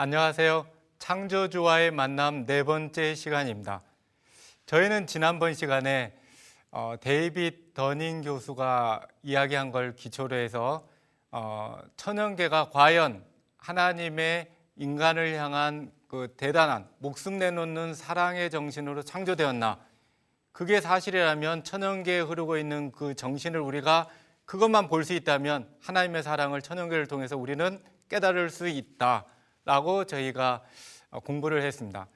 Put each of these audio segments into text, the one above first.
안녕하세요. 창조주와의 만남 네 번째 시간입니다. 저희는 지난번 시간에 데이빗 더닝 교수가 이야기한 걸 기초로 해서 천연계가 과연 하나님의 인간을 향한 그 대단한 목숨 내놓는 사랑의 정신으로 창조되었나, 그게 사실이라면 천연계에 흐르고 있는 그 정신을 우리가 그것만 볼 수 있다면 하나님의 사랑을 천연계를 통해서 우리는 깨달을 수 있다라고 저희가 공부를 했습니다.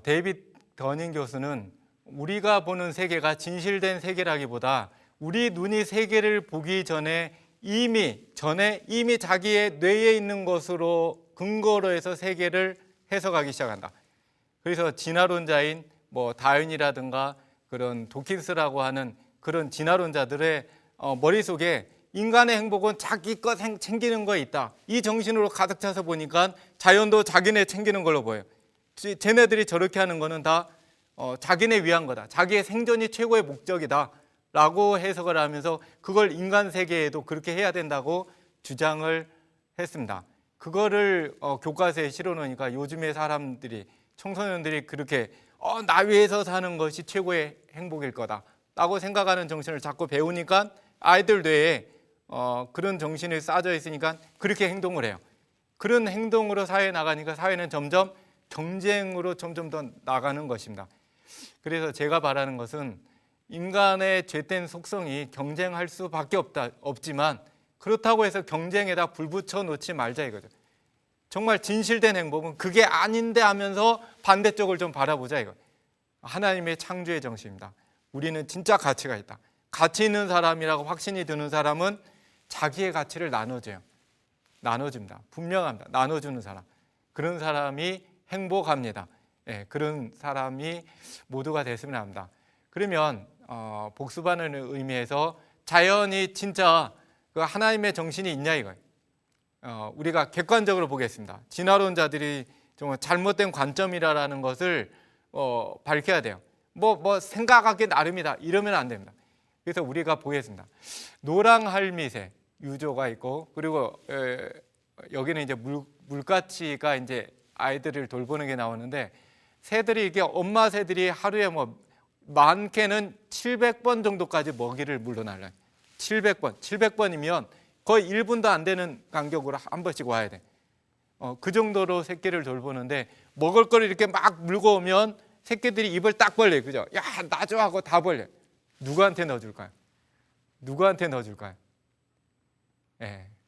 데이빗 더닝 교수는 우리가 보는 세계가 진실된 세계라기보다 우리 눈이 세계를 보기 전에 이미 자기의 뇌에 있는 것으로 근거로 해서 세계를 해석하기 시작한다. 그래서 진화론자인 다윈이라든가 그런 도킨스라고 하는 그런 진화론자들의 머릿속에 인간의 행복은 자기 것 챙기는 거에 있다, 이 정신으로 가득 차서 보니까 자연도 자기네 챙기는 걸로 보여요. 쟤네들이 저렇게 하는 거는 다 자기네 위한 거다, 자기의 생존이 최고의 목적이다 라고 해석을 하면서 그걸 인간 세계에도 그렇게 해야 된다고 주장을 했습니다. 그거를 교과서에 실어놓으니까 요즘의 사람들이, 청소년들이 그렇게 나 위해서 사는 것이 최고의 행복일 거다 라고 생각하는 정신을 자꾸 배우니까 아이들 뇌에 그런 정신이 쌓여 있으니까 그렇게 행동을 해요. 그런 행동으로 사회에 나가니까 사회는 점점 경쟁으로 점점 더 나가는 것입니다. 그래서 제가 바라는 것은 인간의 죄된 속성이 경쟁할 수밖에 없지만 그렇다고 해서 경쟁에다 불 붙여 놓지 말자 이거죠. 정말 진실된 행복은 그게 아닌데 하면서 반대쪽을 좀 바라보자 이거. 하나님의 창조의 정신입니다. 우리는 진짜 가치가 있다. 가치 있는 사람이라고 확신이 드는 사람은 자기의 가치를 나눠줍니다. 분명합니다. 나눠주는 사람, 그런 사람이 행복합니다. 그런 사람이 모두가 됐으면 합니다. 그러면 복습하는 의미에서 자연이 진짜 그 하나님의 정신이 있냐 이거예요. 우리가 객관적으로 보겠습니다. 진화론자들이 정말 잘못된 관점이라는 것을 밝혀야 돼요. 생각하기 나름이다 이러면 안 됩니다. 그래서 우리가 보겠습니다. 노랑할미새 유조가 있고, 그리고 여기는 이제 물가치가 이제 아이들을 돌보는 게 나오는데, 새들이 이게 엄마 새들이 하루에 많게는 700번 정도까지 먹이를 물러날라요. 700번이면 거의 1분도 안 되는 간격으로 한 번씩 와야 돼. 그 정도로 새끼를 돌보는데 먹을 거를 이렇게 막 물고 오면 새끼들이 입을 딱 벌려요. 그죠? 야, 나 줘 하고 다 벌려요. 누구한테 넣어줄까요?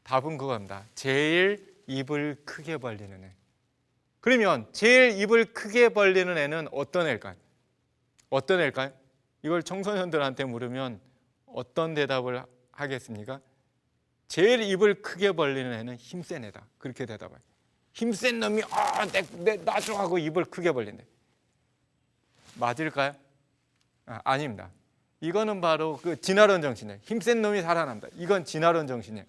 답은 그겁니다. 제일 입을 크게 벌리는 애. 그러면 제일 입을 크게 벌리는 애는 어떤 애일까요? 이걸 청소년들한테 물으면 어떤 대답을 하겠습니까? 제일 입을 크게 벌리는 애는 힘센 애다, 그렇게 대답해요. 힘센 놈이 나 줘 하고 입을 크게 벌린대. 맞을까요? 아닙니다. 이거는 바로 그 진화론 정신이에요. 힘센 놈이 살아남다, 이건 진화론 정신이에요.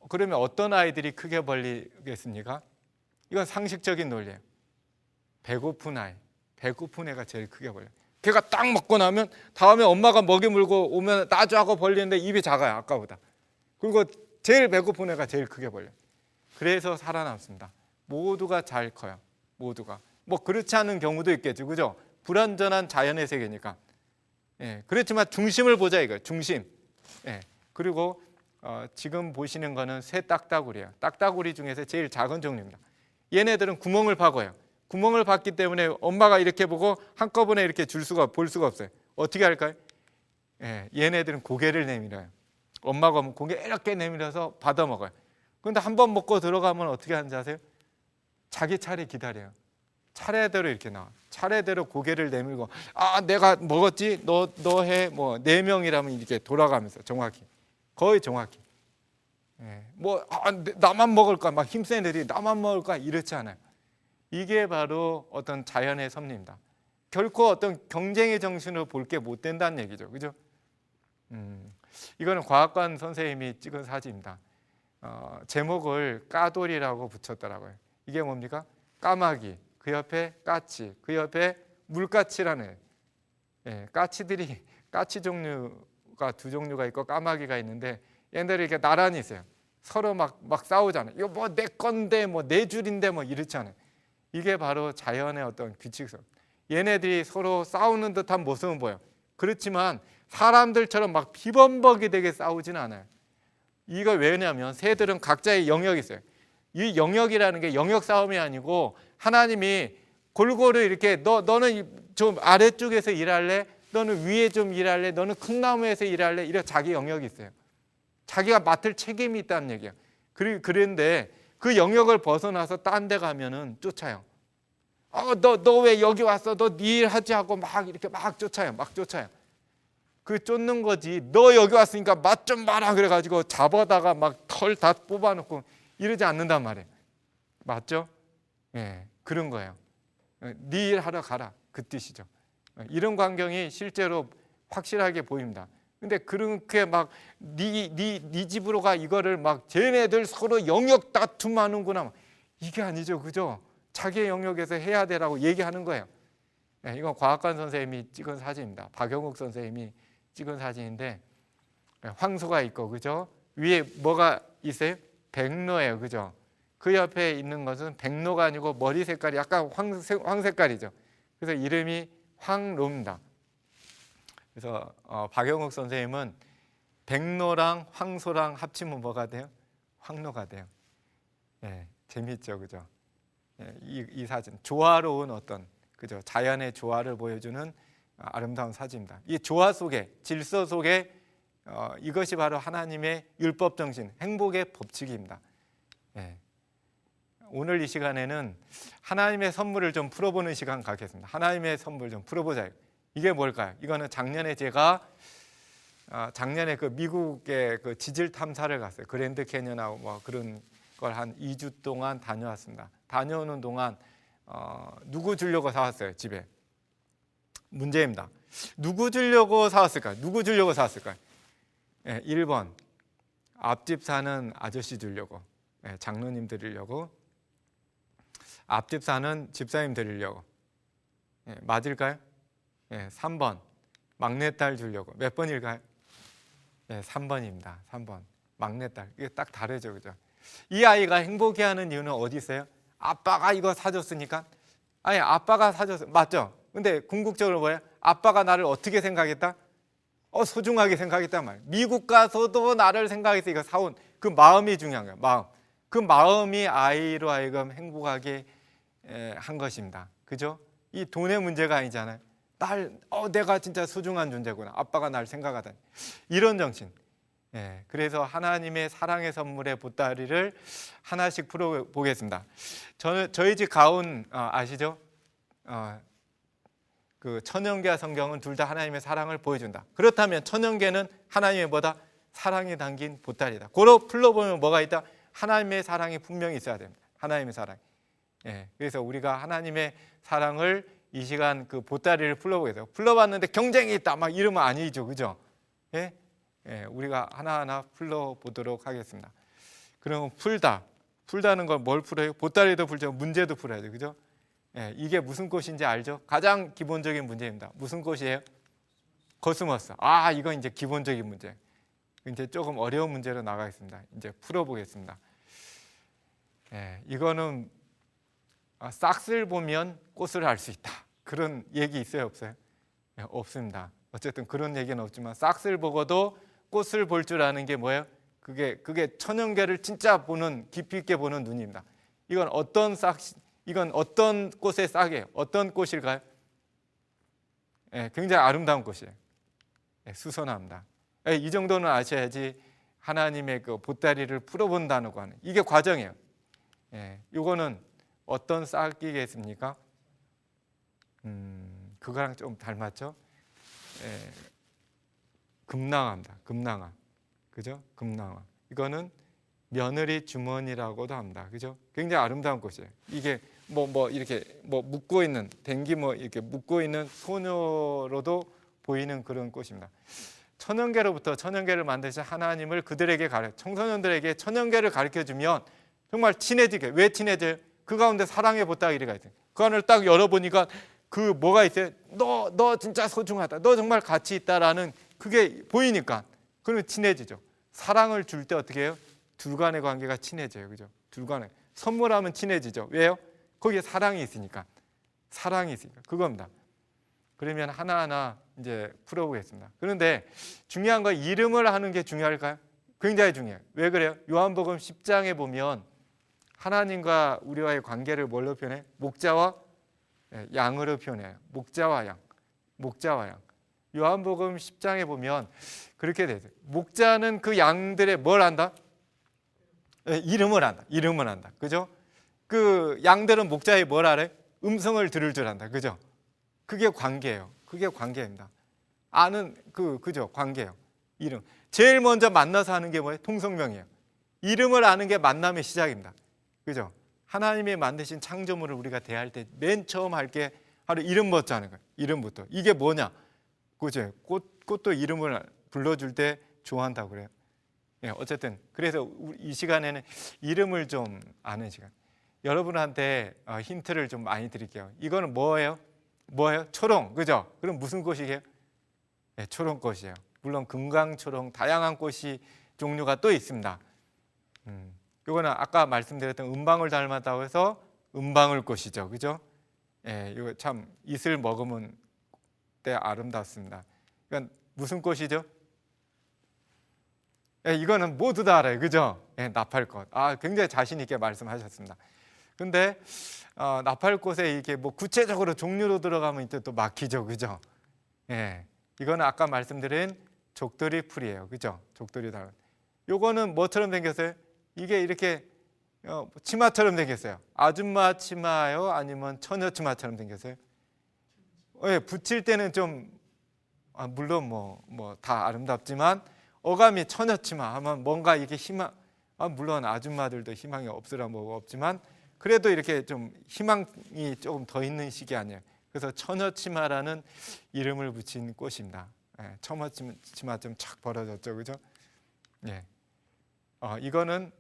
그러면 어떤 아이들이 크게 벌리겠습니까? 이건 상식적인 논리예요. 배고픈 애가 제일 크게 벌려요. 걔가 딱 먹고 나면 다음에 엄마가 먹이 물고 오면 나 줘 하고 벌리는데 입이 작아요, 아까보다. 그리고 제일 배고픈 애가 제일 크게 벌려요. 그래서 살아남습니다. 모두가 잘 커요. 모두가. 그렇지 않은 경우도 있겠죠, 그죠? 불완전한 자연의 세계니까. 그렇지만 중심을 보자 이거예요. 중심. 그리고 지금 보시는 거는 새 딱따구리예요. 딱따구리 중에서 제일 작은 종류입니다. 얘네들은 구멍을 파고요. 구멍을 팠기 때문에 엄마가 이렇게 보고 한꺼번에 이렇게 볼 수가 없어요. 어떻게 할까요? 얘네들은 고개를 내밀어요. 엄마가 오면 고개 이렇게 내밀어서 받아 먹어요. 그런데 한 번 먹고 들어가면 어떻게 하는지 아세요? 자기 차례 기다려요. 차례대로 이렇게 나와. 차례대로 고개를 내밀고 내가 먹었지? 너 해. 4명이라면 이렇게 돌아가면서 거의 정확히. 나만 먹을까? 막 힘센 애들이 나만 먹을까? 이렇지 않아요. 이게 바로 어떤 자연의 섭리입니다. 결코 어떤 경쟁의 정신으로 볼 게 못 된다는 얘기죠, 그죠? 이거는 과학관 선생님이 찍은 사진입니다. 제목을 까돌이라고 붙였더라고요. 이게 뭡니까? 까마귀, 그 옆에 까치, 그 옆에 물까치라는 까치들이, 까치 종류가 2종류가 있고 까마귀가 있는데 얘네들이 이렇게 나란히 있어요. 서로 막 싸우잖아요. 이거 뭐 내 건데 뭐 내 줄인데 뭐 이렇잖아요. 이게 바로 자연의 어떤 규칙성. 얘네들이 서로 싸우는 듯한 모습은 보여요. 그렇지만 사람들처럼 막 비범벅이 되게 싸우진 않아요. 이거 왜냐면 새들은 각자의 영역이 있어요. 이 영역이라는 게 영역 싸움이 아니고 하나님이 골고루 이렇게 너는 좀 아래쪽에서 일할래? 너는 위에 좀 일할래? 너는 큰 나무에서 일할래? 이런 자기 영역이 있어요. 자기가 맡을 책임이 있다는 얘기야. 그런데 그 영역을 벗어나서 딴 데 가면은 쫓아요. 너 왜 여기 왔어? 너 네 일 하지 하고 막 이렇게 막 쫓아요. 그 쫓는 거지. 너 여기 왔으니까 맛 좀 봐라 그래가지고 잡아다가 막 털 다 뽑아놓고 이러지 않는단 말이에요. 맞죠? 예, 그런 거예요. 네 일 하러 가라 그 뜻이죠. 이런 광경이 실제로 확실하게 보입니다. 근데 그렇게 막 네 집으로 가 이거를 막 쟤네들 서로 영역 다툼하는구나 이게 아니죠, 그죠? 자기의 영역에서 해야 되라고 얘기하는 거예요. 네, 이건 과학관 선생님이 찍은 사진입니다. 박영욱 선생님이 찍은 사진인데 황소가 있고, 그죠? 위에 뭐가 있어요? 백로예요, 그죠? 그 옆에 있는 것은 백로가 아니고 머리 색깔이 약간 황색깔이죠. 그래서 이름이 황로입니다. 그래서 박영욱 선생님은 백로랑 황소랑 합치면 뭐가 돼요? 황로가 돼요. 예, 재미있죠, 그죠? 예, 이 사진 조화로운 어떤 그죠? 자연의 조화를 보여주는 아름다운 사진입니다. 이 조화 속에 질서 속에 이것이 바로 하나님의 율법 정신, 행복의 법칙입니다. 예. 오늘 이 시간에는 하나님의 선물을 좀 풀어보는 시간 갖겠습니다. 하나님의 선물 좀 풀어보자. 이게 뭘까요? 이거는 작년에 제가 작년에 그 미국의 그 지질 탐사를 갔어요. 그랜드 캐년하고 뭐 그런 걸 한 2주 동안 다녀왔습니다. 다녀오는 동안 누구 주려고 사왔어요? 집에. 문제입니다. 누구 주려고 사왔을까요? 누구 주려고 사왔을까요? 예, 1번 앞집 사는 아저씨 주려고, 예, 장로님 드리려고, 앞집 사는 집사님 드리려고. 예, 맞을까요? 예, 3번 막내딸 주려고. 몇 번일까요? 예, 3번입니다. 3번 막내딸. 이게 딱 다르죠, 그죠? 이 아이가 행복해하는 이유는 어디 있어요? 아빠가 이거 사줬으니까. 아니, 아빠가 사줬어, 맞죠? 근데 궁극적으로 뭐예요? 아빠가 나를 어떻게 생각했다? 소중하게 생각했단 말이에요. 미국 가서도 나를 생각해서 이거 사온 그 마음이 중요한 거예요. 마음. 그 마음이 아이로 하여금 행복하게 한 것입니다. 그죠? 이 돈의 문제가 아니잖아요. 내가 진짜 소중한 존재구나. 아빠가 날 생각하다니. 이런 정신. 예, 그래서 하나님의 사랑의 선물의 보따리를 하나씩 풀어보겠습니다. 저희 집 가운 아시죠? 그 천연계와 성경은 둘 다 하나님의 사랑을 보여준다. 그렇다면 천연계는 하나님의 뭐다? 사랑이 담긴 보따리다. 그로 풀러보면 뭐가 있다? 하나님의 사랑이 분명히 있어야 됩니다. 하나님의 사랑. 예, 그래서 우리가 하나님의 사랑을 이 시간 그 보따리를 풀러보겠어요. 풀러봤는데 경쟁이 있다 막 이러면 아니죠, 그죠? 예? 예, 우리가 하나하나 풀러보도록 하겠습니다. 그럼 풀다는 건 뭘 풀어요? 보따리도 풀죠, 문제도 풀어야죠, 그죠? 예, 이게 무슨 꽃인지 알죠? 가장 기본적인 문제입니다. 무슨 꽃이에요? 코스모스. 이건 이제 기본적인 문제. 이제 조금 어려운 문제로 나가겠습니다. 이제 풀어보겠습니다. 예, 이거는 싹을 보면 꽃을 알 수 있다. 그런 얘기 있어요, 없어요? 예, 없습니다. 어쨌든 그런 얘기는 없지만 싹을 보고도 꽃을 볼 줄 아는 게 뭐예요? 그게 천연계를 진짜 보는, 깊이 있게 보는 눈입니다. 이건 어떤 꽃의 싹이에요? 어떤 꽃일까요? 예, 굉장히 아름다운 꽃이에요. 예, 수선합니다. 예, 이 정도는 아셔야지 하나님의 그 보따리를 풀어본다는 거 하는 이게 과정이에요. 예, 이거는 어떤 싹이겠습니까? 그거랑 좀 닮았죠? 예, 금낭화입니다. 금낭화, 그죠? 금낭화. 이거는 며느리 주머니라고도 합니다. 그죠? 굉장히 아름다운 꽃이에요. 이게 이렇게 묶고 있는 이렇게 묶고 있는 소녀로도 보이는 그런 꽃입니다. 천연계로부터 천연계를 만드신 하나님을 그들에게 청소년들에게 천연계를 가르쳐 주면 정말 친해지게. 왜 친해져요? 그 가운데 사랑의 보따리가 있어요. 그 안을 딱 열어보니까 그 뭐가 있어요? 너 진짜 소중하다. 너 정말 가치 있다라는 그게 보이니까 그러면 친해지죠. 사랑을 줄 때 어떻게 해요? 둘 간의 관계가 친해져요. 그죠? 둘 간의 선물하면 친해지죠. 왜요? 거기에 사랑이 있으니까. 사랑이 있으니까. 그겁니다. 그러면 하나하나 이제 풀어보겠습니다. 그런데 중요한 건 이름을 하는 게 중요할까요? 굉장히 중요해요. 왜 그래요? 요한복음 10장에 보면 하나님과 우리와의 관계를 뭘로 표현해? 목자와 양으로 표현해요. 목자와 양. 목자와 양. 요한복음 10장에 보면 그렇게 되죠. 목자는 그 양들의 뭘 한다? 이름을 한다. 이름을 한다. 그죠? 그 양들은 목자의 뭘 알아요? 음성을 들을 줄 안다. 그죠? 그게 관계예요. 그게 관계입니다. 아는 그죠? 관계예요. 이름. 제일 먼저 만나서 하는 게 뭐예요? 통성명이에요. 이름을 아는 게 만남의 시작입니다. 그죠? 하나님이 만드신 창조물을 우리가 대할 때 맨 처음 할 게 바로 이름 먼저 하는 거예요. 이름부터. 이게 뭐냐? 그죠? 꽃도 이름을 불러줄 때 좋아한다고 그래요. 예, 어쨌든 그래서 이 시간에는 이름을 좀 아는 시간. 여러분한테 힌트를 좀 많이 드릴게요. 이거는 뭐예요? 뭐예요? 초롱, 그죠? 그럼 무슨 꽃이에요? 네, 초롱꽃이에요. 물론 금강초롱, 다양한 꽃이 종류가 또 있습니다. 이거는 아까 말씀드렸던 은방울 닮았다고 해서 은방울꽃이죠, 그죠? 예, 이거 참 잇을 먹으면 때 아름답습니다. 이건 무슨 꽃이죠? 예, 이거는 모두 다 알아요, 그죠? 예, 나팔꽃. 굉장히 자신 있게 말씀하셨습니다. 근데 나팔꽃에 이게 뭐 구체적으로 종류로 들어가면 이제 또 막히죠, 그죠? 예, 이거는 아까 말씀드린 족돌이 풀이에요, 그죠? 족돌이 닮은. 요거는 뭐처럼 생겼어요? 이게 이렇게 치마처럼 생겼어요. 아줌마 치마요, 아니면 처녀 치마처럼 생겼어요? 예, 붙일 때는 좀 물론 뭐 다 아름답지만 어감이 처녀 치마 하면 뭔가 이게 희망. 물론 아줌마들도 희망이 없으라 뭐가 없지만. 그래도 이렇게 좀 희망이 조금 더 있는 시기 아니에요. 그래서 처녀치마라는 이름을 붙인 꽃입니다. 예, 처녀치마 좀 착 벌어졌죠, 그죠? 예, 이거는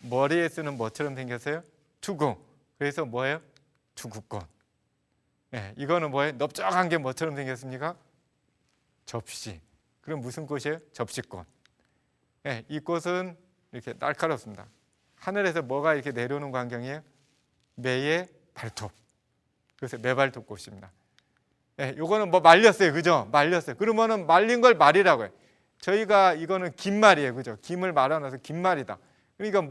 머리에 쓰는 뭐처럼 생겼어요? 투구. 그래서 뭐예요? 투구꽃. 예, 이거는 뭐예요? 넓적한 게 뭐처럼 생겼습니까? 접시. 그럼 무슨 꽃이에요? 접시꽃. 예, 이 꽃은 이렇게 날카롭습니다. 하늘에서 뭐가 이렇게 내려오는 광경이에요? 매의 발톱. 그래서 매발톱 꽃입니다. 네, 요거는 뭐 말렸어요, 그죠? 말렸어요. 그러면은 말린 걸 말이라고 해요. 저희가 이거는 김말이에요, 그죠? 김을 말아놔서 김말이다. 그러니까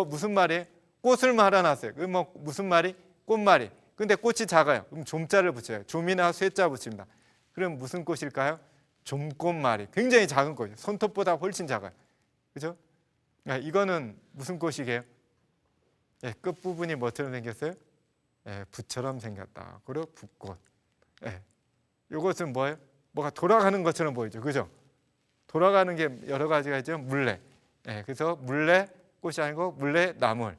무슨 말이에요? 꽃을 말아놨어요. 그럼 뭐 무슨 말이? 꽃말이. 근데 꽃이 작아요. 그럼 좀자를 붙여요. 좀이나 쇠자 붙입니다. 그럼 무슨 꽃일까요? 좀꽃말이. 굉장히 작은 꽃이에요. 손톱보다 훨씬 작아요, 그죠? 이거는 무슨 꽃이게요? 예, 끝부분이 뭐처럼 생겼어요? 예, 붓처럼 생겼다. 그리고 붓꽃. 예, 이것은 뭐예요? 뭐가 돌아가는 것처럼 보이죠, 그죠? 돌아가는 게 여러 가지가 있죠. 물레. 예, 그래서 물레 꽃이 아니고 물레 나물.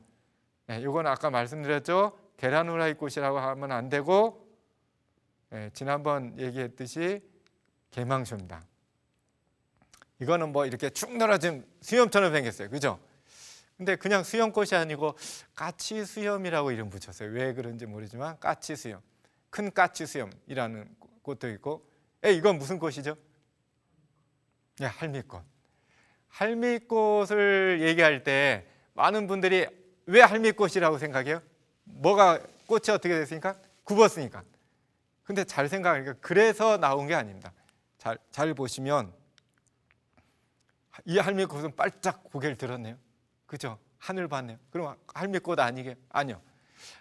예, 이건 아까 말씀드렸죠. 계란 후라이 꽃이라고 하면 안 되고, 예, 지난번 얘기했듯이 개망초입니다. 이거는 뭐 이렇게 축 늘어진 수염처럼 생겼어요, 그죠? 근데 그냥 수염꽃이 아니고 까치 수염이라고 이름 붙였어요. 왜 그런지 모르지만 까치 수염, 큰 까치 수염이라는 꽃도 있고. 이건 무슨 꽃이죠? 네, 할미꽃. 할미꽃을 얘기할 때 많은 분들이 왜 할미꽃이라고 생각해요? 뭐가 꽃이 어떻게 됐으니까? 굽었으니까. 근데 잘 생각하니까 그래서 나온 게 아닙니다. 잘 보시면 이 할미꽃은 빨짝 고개를 들었네요, 그죠? 하늘 봤네요. 그럼 할미꽃 아니게? 아니요.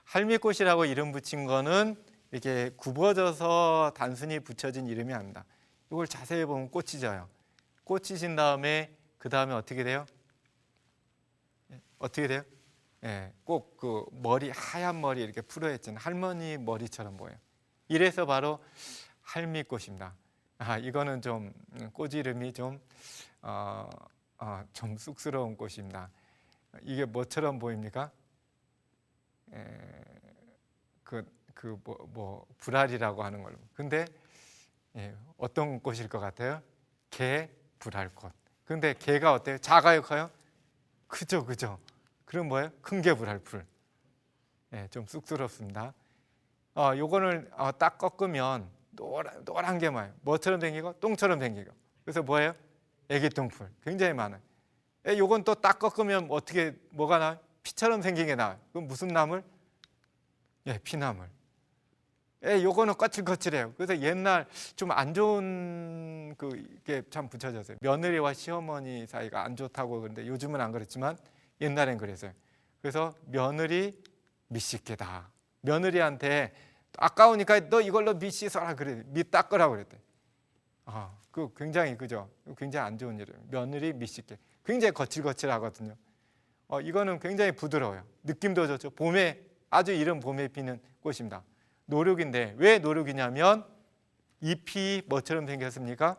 할미꽃이라고 이름 붙인 거는 이렇게 굽어져서 단순히 붙여진 이름이 아닙니다. 이걸 자세히 보면 꽃이 져요. 꽃이 진 다음에 그 다음에 어떻게 돼요? 어떻게 돼요? 예, 꼭 그 머리 하얀 머리 이렇게 풀어헤친 할머니 머리처럼 보여요. 이래서 바로 할미꽃입니다. 이거는 좀 꽃 이름이 좀 쑥스러운 꽃입니다. 이게 뭐처럼 보입니까? 불알이라고 하는 걸로. 근데 어떤 꽃일 것 같아요? 개 불알꽃. 근데 개가 어때요? 작아요, 커요? 크죠, 그죠? 그럼 뭐예요? 큰 개 불알풀. 좀 쑥스럽습니다. 요거를 딱 꺾으면 노란 게 뭐예요? 뭐처럼 생기고 똥처럼 생기고. 그래서 뭐예요? 애기똥풀. 굉장히 많아요. 요건 또 딱 꺾으면 어떻게 뭐가 나? 피처럼 생긴 게 나와요. 그럼 무슨 나물? 피나물. 요거는 거칠거칠해요. 그래서 옛날 좀 안 좋은 그게 참 붙여졌어요. 며느리와 시어머니 사이가 안 좋다고. 그런데 요즘은 안 그렇지만 옛날엔 그랬어요. 그래서 며느리 밑씻게다. 며느리한테 아까우니까 너 이걸로 밑 씻어라 그래. 밑 닦으라고 그랬대. 그 굉장히 그죠? 굉장히 안 좋은 일이에요. 며느리 밑씻게. 굉장히 거칠거칠하거든요. 이거는 굉장히 부드러워요. 느낌도 좋죠. 봄에 아주 이른 봄에 피는 꽃입니다. 노룩인데 왜 노룩이냐면 잎이 뭐처럼 생겼습니까?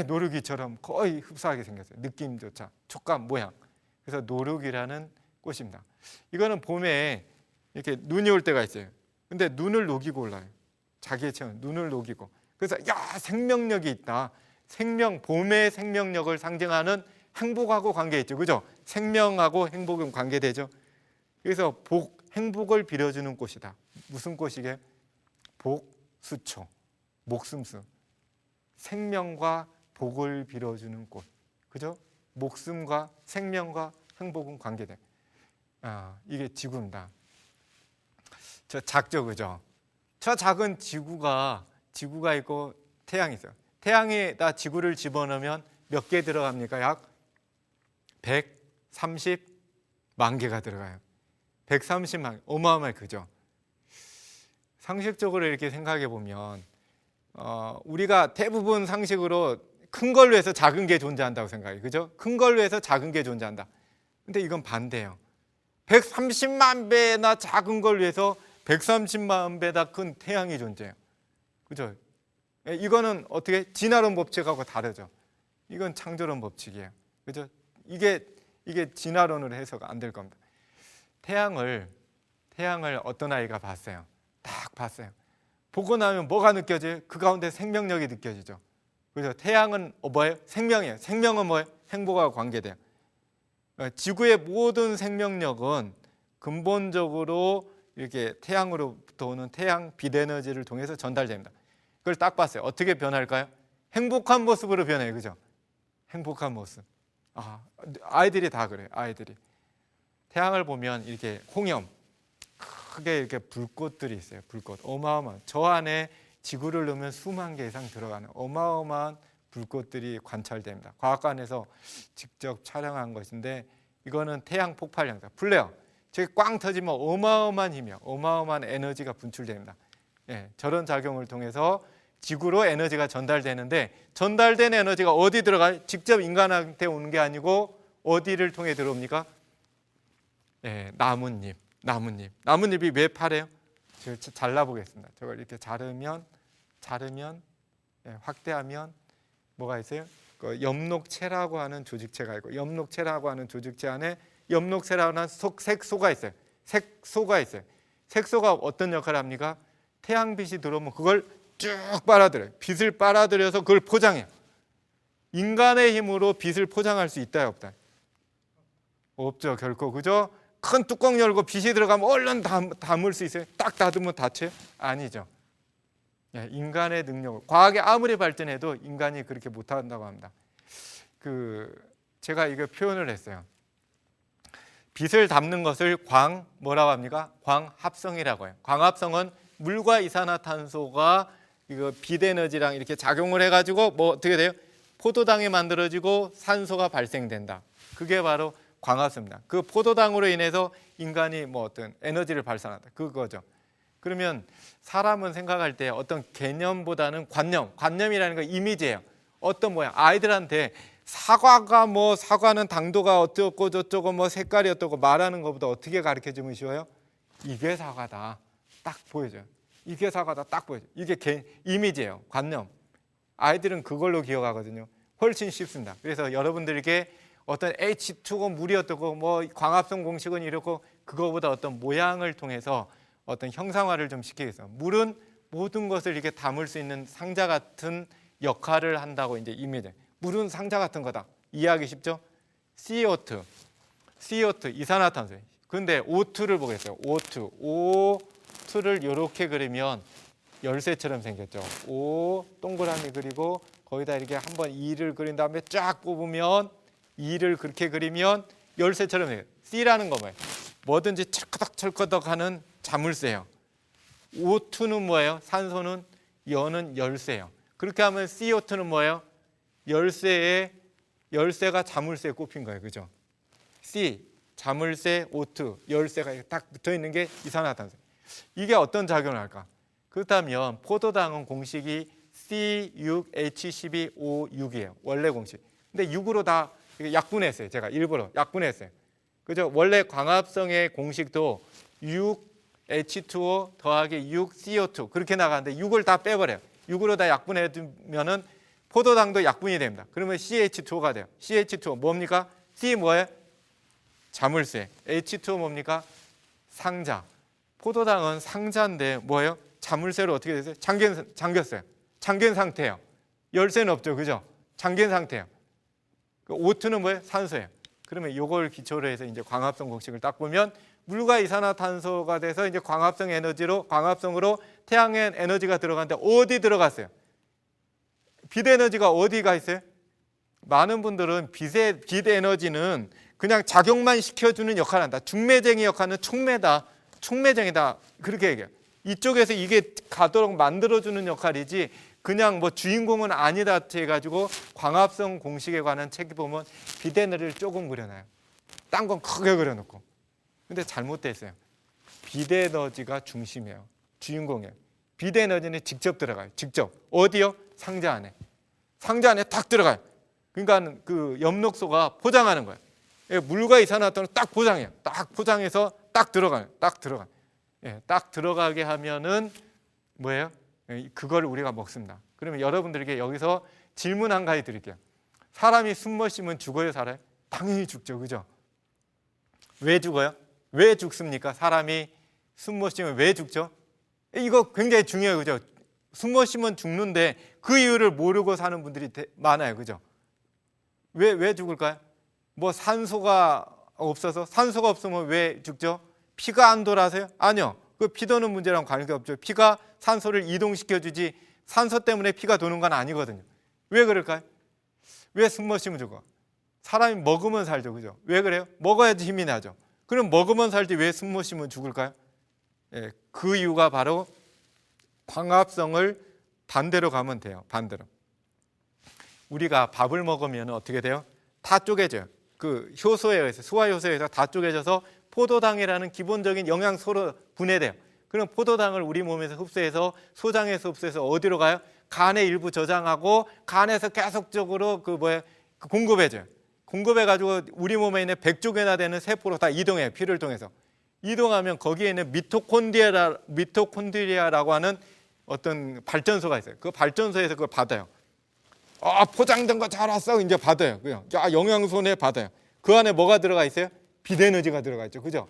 노룩이처럼 거의 흡사하게 생겼어요. 느낌조차, 촉감, 모양. 그래서 노룩이라는 꽃입니다. 이거는 봄에 이렇게 눈이 올 때가 있어요. 근데 눈을 녹이고 올라요. 자기의 체온, 눈을 녹이고. 그래서 생명력이 있다. 봄의 생명력을 상징하는 행복하고 관계있죠. 그죠? 생명하고 행복은 관계되죠. 그래서 행복을 빌어주는 꽃이다. 무슨 꽃이게? 복수초, 목숨수. 생명과 복을 빌어주는 꽃. 그죠? 목숨과 생명과 행복은 관계돼. 이게 지구입니다. 저 작죠, 그죠? 저 작은 지구가 있고 태양이 있어요. 태양에다 지구를 집어넣으면 몇 개 들어갑니까? 약 130만 개가 들어가요. 130만 개. 어마어마해, 그죠? 상식적으로 이렇게 생각해 보면 우리가 대부분 상식으로 큰 걸로 해서 작은 게 존재한다고 생각해요. 그죠? 큰 걸로 해서 작은 게 존재한다. 근데 이건 반대예요. 130만 배나 작은 걸로 해서 130만 배나 큰 태양이 존재해요. 그죠? 이거는 어떻게 진화론 법칙하고 다르죠. 이건 창조론 법칙이에요. 그죠? 이게 진화론으로 해서가 안 될 겁니다. 태양을 어떤 아이가 봤어요. 딱 봤어요. 보고 나면 뭐가 느껴져요? 그 가운데 생명력이 느껴지죠. 그죠? 태양은 뭐예요? 생명이에요. 생명은 뭐예요? 행복하고 관계돼요. 지구의 모든 생명력은 근본적으로 이렇게 태양으로부터 오는 태양 빛 에너지를 통해서 전달됩니다. 그걸 딱 봤어요. 어떻게 변할까요? 행복한 모습으로 변해요. 그죠? 행복한 모습. 아이들이 다 그래요. 아이들이. 태양을 보면 이렇게 홍염, 크게 이렇게 불꽃들이 있어요. 불꽃. 어마어마한. 저 안에 지구를 넣으면 수만 개 이상 들어가는 어마어마한 불꽃들이 관찰됩니다. 과학관에서 직접 촬영한 것인데 이거는 태양 폭발 현상, 플레어. 저기 꽝 터지면 어마어마한 힘이요. 어마어마한 에너지가 분출됩니다. 저런 작용을 통해서 지구로 에너지가 전달되는데 전달된 에너지가 어디 들어가요? 직접 인간한테 오는 게 아니고 어디를 통해 들어옵니까? 나뭇잎이 왜 파래요? 제가 잘라보겠습니다. 저걸 이렇게 자르면 확대하면 뭐가 있어요? 그 엽록체라고 하는 조직체가 있고 엽록체라고 하는 조직체 안에 엽록체라고 하는 색소가 있어요. 색소가 어떤 역할을 합니까? 태양빛이 들어오면 그걸 쭉 빨아들여요. 빛을 빨아들여서 그걸 포장해요. 인간의 힘으로 빛을 포장할 수 있다요, 없다? 없죠, 결코. 그죠? 큰 뚜껑 열고 빛이 들어가면 얼른 담을 수 있어요. 딱 닫으면 닫혀요? 아니죠. 인간의 능력, 과학이 아무리 발전해도 인간이 그렇게 못한다고 합니다. 제가 이거 표현을 했어요. 빛을 담는 것을 뭐라고 합니까? 광합성이라고 해요. 광합성은 물과 이산화탄소가 이거 빛 에너지랑 이렇게 작용을 해가지고 뭐 어떻게 돼요? 포도당이 만들어지고 산소가 발생된다. 그게 바로 광합성입니다. 그 포도당으로 인해서 인간이 뭐 어떤 에너지를 발산한다. 그거죠. 그러면 사람은 생각할 때 어떤 개념보다는 관념이라는 건 이미지예요. 어떤 모양. 아이들한테 사과는 당도가 어쩌고 저쩌고 뭐 색깔이 어떻고 말하는 것보다 어떻게 가르쳐 주면 쉬워요? 이게 사과다. 딱 보여줘요. 이게 사과다. 딱 보여줘요. 이게 이미지예요. 관념. 아이들은 그걸로 기억하거든요. 훨씬 쉽습니다. 그래서 여러분들에게 어떤 H2고 물이 어떻고 뭐 광합성 공식은 이렇고 그거보다 어떤 모양을 통해서 어떤 형상화를 좀 시키겠어요. 물은 모든 것을 이렇게 담을 수 있는 상자 같은 역할을 한다고 이제 이미지. 물은 상자 같은 거다. 이해하기 쉽죠? CO2 이산화탄소. 그런데 O2를 보겠어요. O2를 이렇게 그리면 열쇠처럼 생겼죠. O 동그라미 그리고 거기다 이렇게 한번 2를 그린 다음에 쫙 뽑으면 E를 그렇게 그리면 열쇠처럼 해요. C라는 거 뭐예요? 뭐든지 철커덕철커덕 하는 자물쇠예요. O2는 뭐예요? 산소는 연은 열쇠예요. 그렇게 하면 CO2는 뭐예요? 열쇠가 자물쇠에 꼽힌 거예요. 그죠? C, 자물쇠, O2, 열쇠가 딱 붙어있는 게 이산화탄소. 이게 어떤 작용을 할까? 그렇다면 포도당은 공식이 C6H12O6이에요. 원래 공식. 근데 6으로 다 약분했어요. 제가 일부러 약분했어요. 그죠? 원래 광합성의 공식도 6H2O 더하기 6CO2 그렇게 나가는데 6을 다 빼버려요. 6으로 다 약분해 두면은 포도당도 약분이 됩니다. 그러면 CH2O가 돼요. CH2O 뭡니까? C 뭐예요? 자물쇠. H2O 뭡니까? 상자. 포도당은 상자인데 뭐예요? 자물쇠로 어떻게 됐어요? 잠겼어요. 잠긴 상태예요. 열쇠는 없죠. 그죠? 잠긴 상태예요. O2는 뭐예요? 산소예요. 그러면 이걸 기초로 해서 이제 광합성 공식을 딱 보면 물과 이산화탄소가 돼서 이제 광합성으로 태양의 에너지가 들어가는데 어디 들어갔어요? 빛 에너지가 어디가 있어요? 많은 분들은 빛 에너지는 그냥 작용만 시켜주는 역할을 한다. 중매쟁이 역할은 촉매쟁이다. 그렇게 얘기해요. 이쪽에서 이게 가도록 만들어주는 역할이지 그냥 뭐 주인공은 아니다 해가지고 광합성 공식에 관한 책이 보면 빛 에너지를 조금 그려놔요. 딴 건 크게 그려놓고. 근데 잘못됐어요. 빛 에너지가 중심이에요. 주인공이에요. 빛 에너지는 직접 들어가요. 직접. 어디요? 상자 안에. 상자 안에 딱 들어가요. 그러니까 그 엽록소가 포장하는 거예요. 물과 이산화탄소는 딱 포장해요. 딱 포장해서 딱 들어가요. 딱 들어가요. 딱 들어가게 하면은 뭐예요? 그걸 우리가 먹습니다. 그러면 여러분들에게 여기서 질문 한 가지 드릴게요. 사람이 숨 못 쉬면 죽어요, 살아요? 당연히 죽죠, 그죠? 왜 죽어요? 왜 죽습니까? 사람이 숨 못 쉬면 왜 죽죠? 이거 굉장히 중요해요, 그죠? 숨 못 쉬면 죽는데 그 이유를 모르고 사는 분들이 많아요, 그죠? 왜 죽을까요? 뭐 산소가 없으면 왜 죽죠? 피가 안 돌아서요? 아니요. 그 피 도는 문제랑 관계없죠. 피가 산소를 이동시켜주지 산소 때문에 피가 도는 건 아니거든요. 왜 그럴까요? 왜 숨 못 쉬면 죽어? 사람이 먹으면 살죠. 그죠? 왜 그래요? 먹어야지 힘이 나죠. 그럼 먹으면 살지 왜 숨 못 쉬면 죽을까요? 그 이유가 바로 광합성을 반대로 가면 돼요. 반대로. 우리가 밥을 먹으면 어떻게 돼요? 다 쪼개져요. 그 효소에 의해서 소화 효소에 의해서 다 쪼개져서 포도당이라는 기본적인 영양소로 분해돼요. 그럼 포도당을 우리 몸에서 흡수해서 소장에서 흡수해서 어디로 가요? 간에 일부 저장하고 간에서 계속적으로 공급해줘요. 공급해가지고 우리 몸에 있는 100조 개나 되는 세포로 다 이동해요. 피를 통해서. 이동하면 거기에 있는 미토콘드리아라고 하는 어떤 발전소가 있어요. 그 발전소에서 그걸 받아요. 포장된 거 잘 왔어. 이제 받아요. 그냥 영양소네 받아요. 그 안에 뭐가 들어가 있어요? 빛 에너지가 들어가 있죠. 그죠?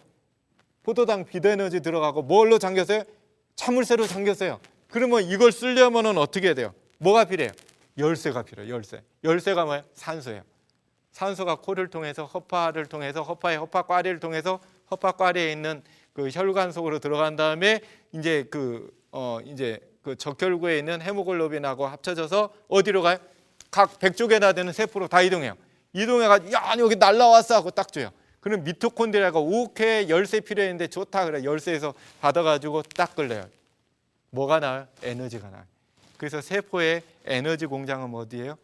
포도당 빛 에너지 들어가고 뭘로 잠겼어요? 자물쇠로 잠겼어요. 그러면 이걸 쓰려면은 어떻게 해야 돼요? 뭐가 필요해요? 열쇠가 필요해요. 열쇠가 뭐예요? 산소예요. 산소가 코를 통해서 허파를 통해서 허파의 허파과리를 통해서 허파과리에 있는 그 혈관 속으로 들어간 다음에 이제 그 적혈구에 있는 헤모글로빈하고 합쳐져서 어디로 가요? 각 100조 개나 되는 세포로 다 이동해요. 이동해가지고 야 여기 날라왔어 하고 딱 줘요. 그럼 미토콘드리아가 오케이 열쇠 필요했는데 좋다 그래. 열쇠에서 받아가지고 딱 걸려요. 뭐가 나와요? 에너지가 나와요. 그래서 세포의 에너지 공장은 어디예요?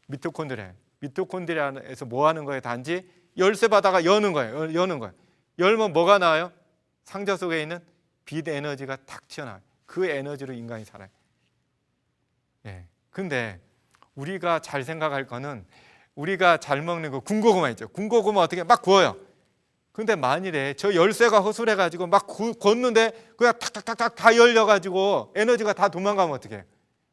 미토콘드리아예요. 미토콘드리아에서 뭐 하는 거예요? 단지 열쇠 받아가 여는 거예요. 열면 뭐가 나와요? 상자 속에 있는 빛 에너지가 탁 튀어나와요. 그 에너지로 인간이 살아요. 근데 우리가 잘 생각할 거는 우리가 잘 먹는 거 군고구마 있죠. 군고구마 어떻게 막 구워요. 근데 만일에 저 열쇠가 허술해가지고 막 걷는데 그냥 탁탁탁탁 다 열려가지고 에너지가 다 도망가면 어떻게 해요?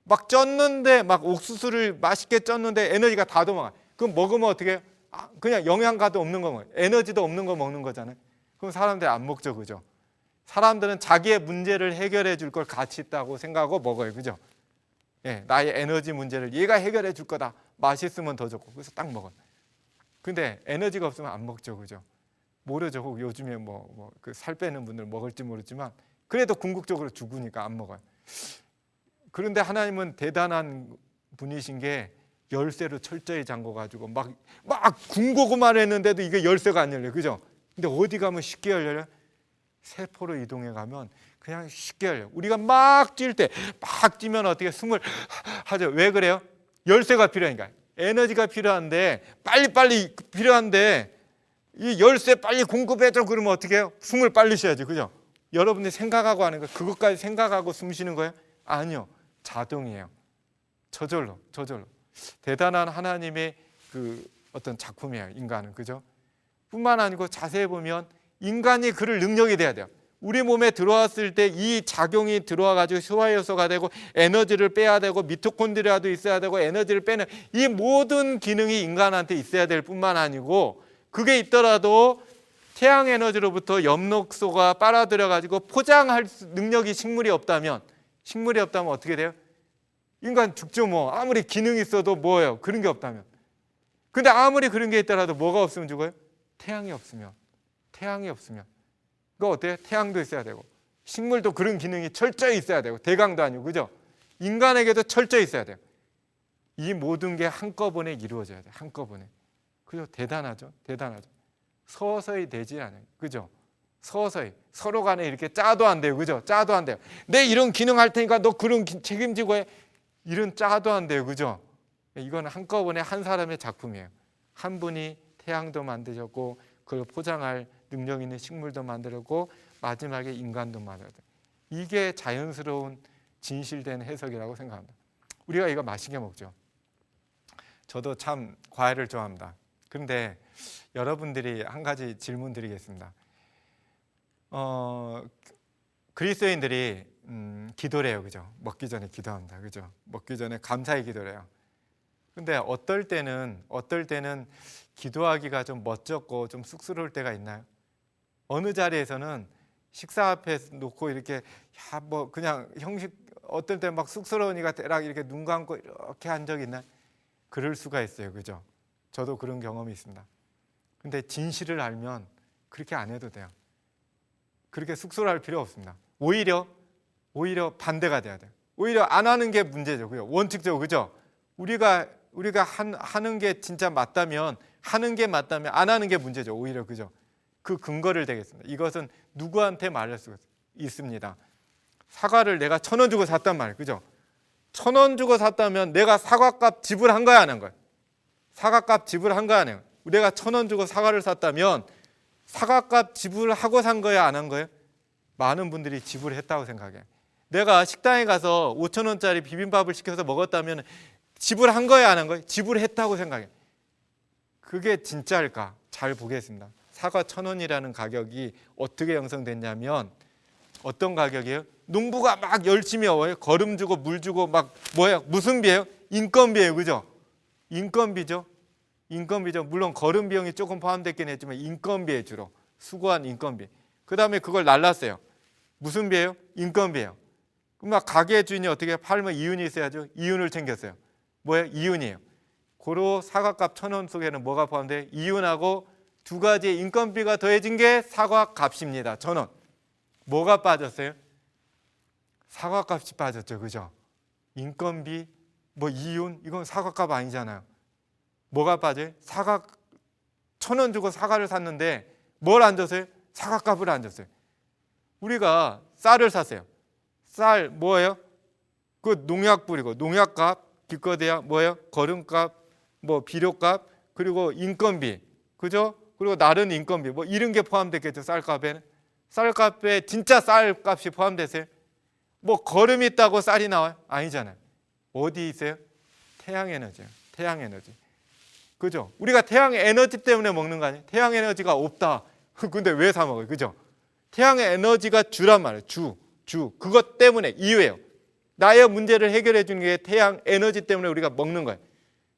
막 쪘는데 막 옥수수를 맛있게 쪘는데 에너지가 다 도망가. 그럼 먹으면 어떻게 해요? 그냥 영양가도 없는 거 먹어요. 에너지도 없는 거 먹는 거잖아요. 그럼 사람들이 안 먹죠, 그죠? 사람들은 자기의 문제를 해결해 줄 걸 가치 있다고 생각하고 먹어요, 그죠? 나의 에너지 문제를 얘가 해결해 줄 거다. 맛있으면 더 좋고 그래서 딱 먹어요. 근데 에너지가 없으면 안 먹죠, 그죠? 모르죠. 요즘에 그 살 빼는 분들 먹을지 모르지만 그래도 궁극적으로 죽으니까 안 먹어요. 그런데 하나님은 대단한 분이신 게 열쇠로 철저히 잠궈가지고 막 군고구마를 했는데도 이게 열쇠가 안 열려요. 그죠? 근데 어디 가면 쉽게 열려요? 세포로 이동해 가면 그냥 쉽게 열려요. 우리가 막 뛸 때 막 뛰면 어떻게 숨을 하죠? 왜 그래요? 열쇠가 필요하니까. 에너지가 필요한데 빨리 필요한데 이 열쇠 빨리 공급해줘 그러면 어떻게 해요? 숨을 빨리 쉬어야지. 그죠? 여러분들이 생각하고 하는 거 그것까지 생각하고 숨 쉬는 거예요? 아니요. 자동이에요. 저절로. 대단한 하나님의 그 어떤 작품이에요. 인간은. 그죠? 뿐만 아니고 자세히 보면 인간이 그럴 능력이 돼야 돼요. 우리 몸에 들어왔을 때 이 작용이 들어와 가지고 소화효소가 되고 에너지를 빼야 되고 미토콘드리아도 있어야 되고 에너지를 빼는 이 모든 기능이 인간한테 있어야 될 뿐만 아니고 그게 있더라도 태양 에너지로부터 엽록소가 빨아들여 가지고 포장할 능력이 식물이 없다면 어떻게 돼요? 인간 죽죠. 뭐 아무리 기능이 있어도 뭐예요? 그런 게 없다면. 근데 아무리 그런 게 있더라도 뭐가 없으면 죽어요? 태양이 없으면. 그거 어때요? 태양도 있어야 되고 식물도 그런 기능이 철저히 있어야 되고 대강도 아니고. 그죠? 인간에게도 철저히 있어야 돼요. 이 모든 게 한꺼번에 이루어져야 돼요. 한꺼번에. 그죠? 대단하죠. 서서히 되지 않아요. 그죠? 서서히 서로 간에 이렇게 짜도 안 돼요. 그죠? 짜도 안 돼요. 내 이런 기능 할 테니까 너 그런 책임지고 해. 이런 짜도 안 돼요. 그죠? 이건 한꺼번에 한 사람의 작품이에요. 한 분이 태양도 만드셨고 그걸 포장할 능력 있는 식물도 만들었고 마지막에 인간도 만들었다. 이게 자연스러운 진실된 해석이라고 생각합니다. 우리가 이거 맛있게 먹죠. 저도 참 과일을 좋아합니다. 그런데 여러분들이 한 가지 질문 드리겠습니다. 그리스도인들이 기도를 해요. 그죠? 먹기 전에 기도합니다. 그죠? 먹기 전에 감사의 기도를 해요. 근데 어떨 때는 기도하기가 좀 멋쩍고 좀 쑥스러울 때가 있나요? 어느 자리에서는 식사 앞에 놓고 이렇게 뭐 그냥 형식 어떨 때 막 쑥스러우니까 대략 이렇게 눈 감고 이렇게 한 적 있나요? 그럴 수가 있어요. 그죠? 저도 그런 경험이 있습니다. 근데 진실을 알면 그렇게 안 해도 돼요. 그렇게 쑥스러워할 필요 없습니다. 오히려 반대가 돼야 돼요. 오히려 안 하는 게 문제죠. 그죠? 원칙적으로. 그죠? 우리가 하는 게 진짜 맞다면 안 하는 게 문제죠. 오히려. 그죠? 그 근거를 대겠습니다. 이것은 누구한테 말할 수 있습니다. 사과를 내가 1,000원 주고 샀단 말이에요. 그죠? 1,000원 주고 샀다면 내가 사과값 지불한 거야 안 한 거야? 사과값 지불한 거야 안 한 거야? 내가 1,000원 주고 사과를 샀다면 사과값 지불하고 산 거야 안 한 거예요? 많은 분들이 지불했다고 생각해요. 내가 식당에 가서 5,000원짜리 비빔밥을 시켜서 먹었다면 지불한 거야 안 한 거예요? 지불했다고 생각해요. 그게 진짜일까? 잘 보겠습니다. 사과 1,000원이라는 가격이 어떻게 형성됐냐면 어떤 가격이에요? 농부가 막 열심히 거름 주고 물 주고 막 무슨 비예요? 인건비예요. 그죠? 인건비죠. 물론 거름 비용이 조금 포함됐긴 했지만 인건비에 주로 수고한 인건비. 그 다음에 그걸 날랐어요. 무슨 비예요? 인건비예요. 그럼 가게 주인이 어떻게 팔면 이윤이 있어야죠. 이윤을 챙겼어요. 뭐예요? 이윤이에요. 고로 사과값 1,000원 속에는 뭐가 포함돼요? 이윤하고 두 가지의 인건비가 더해진 게 사과값입니다. 1,000원. 뭐가 빠졌어요? 사과값이 빠졌죠. 그죠? 인건비, 이윤, 이건 사과값 아니잖아요. 뭐가 빠져요? 1,000원 주고 사과를 샀는데 뭘 안 줬어요? 사과값을 안 줬어요. 우리가 쌀을 샀어요. 쌀 뭐예요? 그 농약 뿌리고 농약값, 기껏해야 뭐예요? 거름값, 비료값, 그리고 인건비, 그죠? 그리고 나른 인건비, 이런 게 포함됐겠죠. 쌀값에는. 쌀값에 진짜 쌀값이 포함됐어요. 거름이 있다고 쌀이 나와요? 아니잖아요. 어디 있어요? 태양에너지예요. 태양에너지. 그죠? 우리가 태양에너지 때문에 먹는 거 아니에요? 태양에너지가 없다. 근데 왜 사 먹어요? 그죠? 태양에너지가 주란 말이에요. 주. 그것 때문에 이유예요. 나의 문제를 해결해 주는 게 태양에너지 때문에 우리가 먹는 거예요.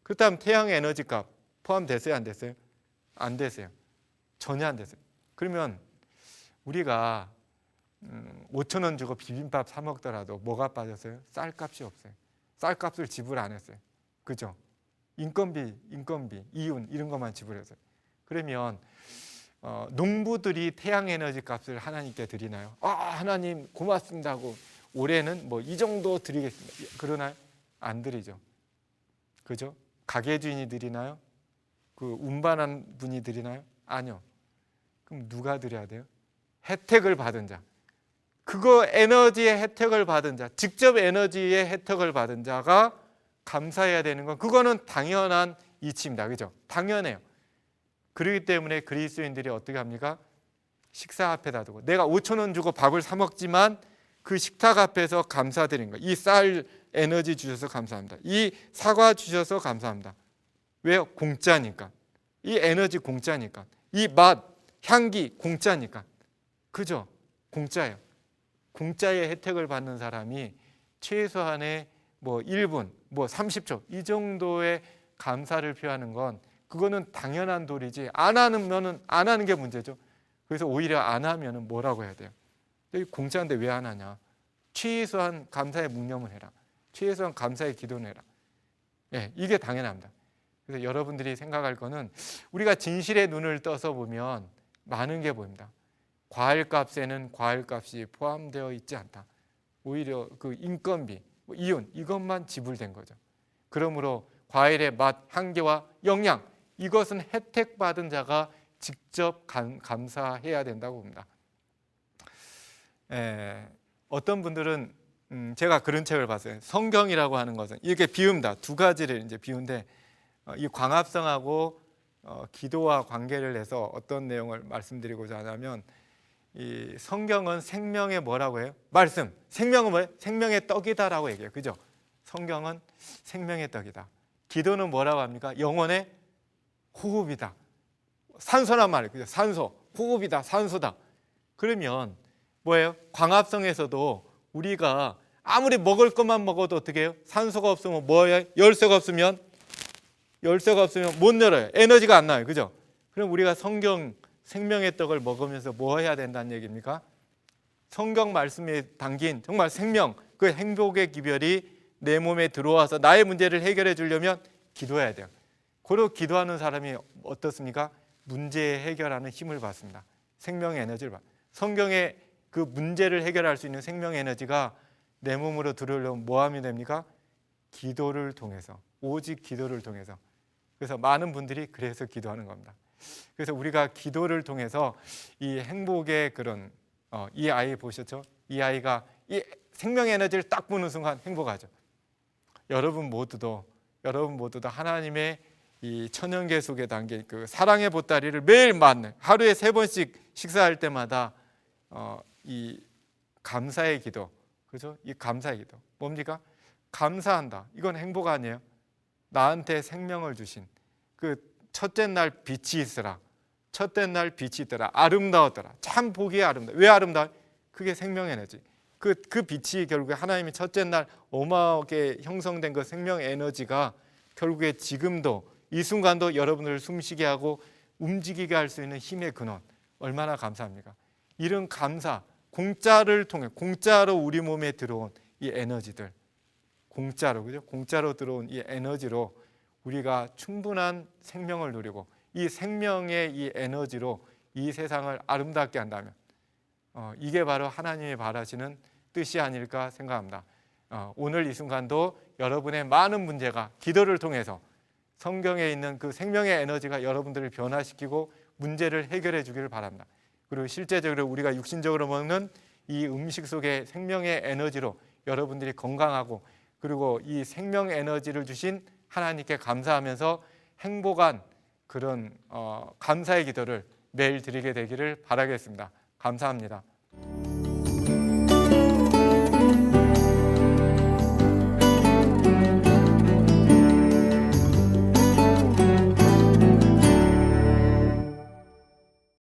그렇다면 태양에너지 값 포함됐어요? 안 됐어요? 안 됐어요. 전혀 안 됐어요. 그러면 우리가 5,000원 주고 비빔밥 사 먹더라도 뭐가 빠졌어요? 쌀값이 없어요. 쌀값을 지불 안 했어요. 그죠? 인건비, 이윤 이런 것만 지불했어요. 그러면 농부들이 태양에너지 값을 하나님께 드리나요? 하나님 고맙습니다 하고 올해는 이 정도 드리겠습니다. 그러나요? 안 드리죠. 그죠? 가게 주인이 드리나요? 그 운반한 분이 드리나요? 아니요. 그럼 누가 드려야 돼요? 혜택을 받은 자. 그거 에너지의 혜택을 받은 자, 직접 에너지의 혜택을 받은 자가 감사해야 되는 건 그거는 당연한 이치입니다. 그죠? 당연해요. 그렇기 때문에 그리스도인들이 어떻게 합니까? 식사 앞에다 두고 내가 5천 원 주고 밥을 사 먹지만 그 식탁 앞에서 감사드린 거. 이 쌀 에너지 주셔서 감사합니다. 이 사과 주셔서 감사합니다. 왜요? 공짜니까. 이 에너지 공짜니까. 이 맛, 향기 공짜니까. 그죠? 공짜예요. 공짜의 혜택을 받는 사람이 최소한의 뭐 1분, 뭐 30초 이 정도의 감사를 표하는 건 그거는 당연한 도리지 안 하는 게 문제죠. 그래서 오히려 안 하면은 뭐라고 해야 돼요? 공짜인데 왜 안 하냐? 최소한 감사의 묵념을 해라. 최소한 감사의 기도를 해라. 예, 이게 당연합니다. 그래서 여러분들이 생각할 거는 우리가 진실의 눈을 떠서 보면 많은 게 보입니다. 과일값에는 과일값이 포함되어 있지 않다. 오히려 그 인건비, 이윤 이것만 지불된 거죠. 그러므로 과일의 맛, 향기와 영양 이것은 혜택받은 자가 직접 감사해야 된다고 봅니다. 어떤 분들은 제가 그런 책을 봤어요. 성경이라고 하는 것은 이렇게 비웁니다. 두 가지를 이제 비운데 이 광합성하고 기도와 관계를 해서 어떤 내용을 말씀드리고자 하냐면 이 성경은 생명의 뭐라고 해요? 말씀. 생명은 뭐예요? 생명의 떡이다라고 얘기해요. 그죠? 성경은 생명의 떡이다. 기도는 뭐라고 합니까? 영혼의 호흡이다. 산소란 말이에요. 그죠? 산소. 호흡이다. 산소다. 그러면 뭐예요? 광합성에서도 우리가 아무리 먹을 것만 먹어도 어떻게 해요? 산소가 없으면 뭐예요? 열쇠가 없으면 못 열어요. 에너지가 안 나요. 그죠? 그럼 우리가 성경 생명의 떡을 먹으면서 뭐 해야 된다는 얘기입니까? 성경 말씀에 담긴 정말 생명, 그 행복의 기별이 내 몸에 들어와서 나의 문제를 해결해 주려면 기도해야 돼요. 그리고 기도하는 사람이 어떻습니까? 문제 해결하는 힘을 받습니다. 생명의 에너지를 받습니다. 성경의 그 문제를 해결할 수 있는 생명의 에너지가 내 몸으로 들어오려면 뭐 하면 됩니까? 기도를 통해서, 오직 기도를 통해서. 그래서 많은 분들이 그래서 기도하는 겁니다. 그래서 우리가 기도를 통해서 이 행복의 그런 이 아이 보셨죠? 이 아이가 이 생명의 에너지를 딱 보는 순간 행복하죠. 여러분 모두도 하나님의 이 천연계 속에 담긴 그 사랑의 보따리를 매일 맞는 하루에 3번씩 식사할 때마다 이 감사의 기도, 그죠? 이 감사의 기도 뭡니까? 감사한다. 이건 행복 아니에요? 나한테 생명을 주신 그 첫째 날 빛이 있으라. 첫째 날 빛이 있더라. 아름다웠더라. 참 보기에 아름다워. 왜 아름다워? 그게 생명 에너지. 그 빛이 결국에 하나님이 첫째 날 어마어마하게 형성된 그 생명 에너지가 결국에 지금도 이 순간도 여러분을 숨쉬게 하고 움직이게 할 수 있는 힘의 근원. 얼마나 감사합니까? 이런 감사, 공짜를 통해 공짜로 우리 몸에 들어온 이 에너지들, 공짜로, 그죠? 공짜로 들어온 이 에너지로 우리가 충분한 생명을 누리고 이 생명의 이 에너지로 이 세상을 아름답게 한다면 이게 바로 하나님이 바라시는 뜻이 아닐까 생각합니다. 오늘 이 순간도 여러분의 많은 문제가 기도를 통해서 성경에 있는 그 생명의 에너지가 여러분들을 변화시키고 문제를 해결해 주기를 바랍니다. 그리고 실제적으로 우리가 육신적으로 먹는 이 음식 속의 생명의 에너지로 여러분들이 건강하고 그리고 이 생명 에너지를 주신 하나님께 감사하면서 행복한 그런 감사의 기도를 매일 드리게 되기를 바라겠습니다. 감사합니다.